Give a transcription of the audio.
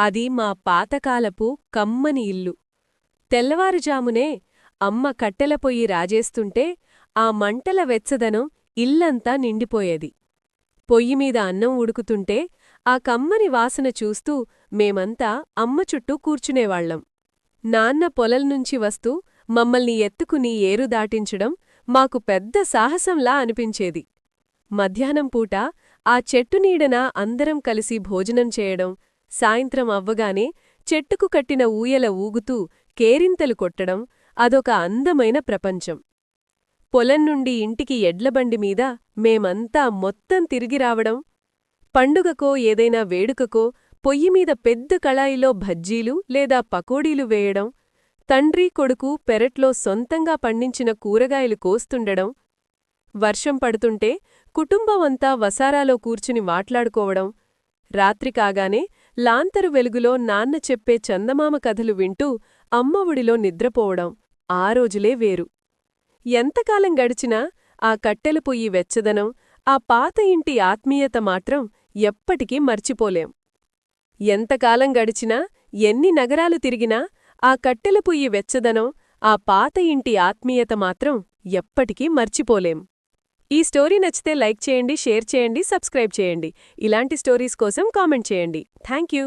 అది మా పాతకాలపు కమ్మని ఇల్లు. తెల్లవారుజామునే అమ్మ కట్టెల పొయ్యి రాజేస్తుంటే ఆ మంటల వెచ్చదనం ఇల్లంతా నిండిపోయేది. పొయ్యిమీద అన్నం ఉడుకుతుంటే ఆ కమ్మని వాసన చూస్తూ మేమంతా అమ్మ చుట్టూ కూర్చునేవాళ్లం. నాన్న పొలంనుంచి వస్తూ మమ్మల్ని ఎత్తుకుని ఏరు దాటించడం మాకు పెద్ద సాహసంలా అనిపించేది. మధ్యాహ్నం పూట ఆ చెట్టు నీడన అందరం కలిసి భోజనం చేయడం, సాయంత్రం అవ్వగానే చెట్టుకు కట్టిన ఊయల ఊగుతూ కేరింతలు కొట్టడం అదొక అందమైన ప్రపంచం. పొలం నుండి ఇంటికి ఎడ్లబండిమీద మేమంతా మొత్తం తిరిగి రావడం, పండుగకో ఏదైనా వేడుకకో పొయ్యిమీద పెద్ద కళాయిలో భజ్జీలు లేదా పకోడీలు వేయడం, తండ్రి కొడుకు పెరట్లో సొంతంగా పండించిన కూరగాయలు కోస్తుండడం, వర్షం పడుతుంటే కుటుంబమంతా వసారాలో కూర్చుని మాట్లాడుకోవడం, రాత్రి కాగానే లాంతరు వెలుగులో నాన్న చెప్పే చందమామ కథలు వింటూ అమ్మ ఒడిలో నిద్రపోవడం ఆ రోజులే వేరు. ఎంతకాలం గడిచినా ఆ కట్టెల పొయ్యి వెచ్చదనం, ఆ పాత ఇంటి ఆత్మీయత మాత్రం ఎప్పటికీ మర్చిపోలేం. ఎంతకాలం గడిచినా, ఎన్ని నగరాలు తిరిగినా ఆ కట్టెల పొయ్యి వెచ్చదనం, ఆ పాత ఇంటి ఆత్మీయత మాత్రం ఎప్పటికీ మర్చిపోలేం. ఈ స్టోరీ నచ్చితే లైక్ చేయండి, షేర్ చేయండి, సబ్స్క్రైబ్ చేయండి. ఇలాంటి స్టోరీస్ కోసం కామెంట్ చేయండి. థాంక్యూ.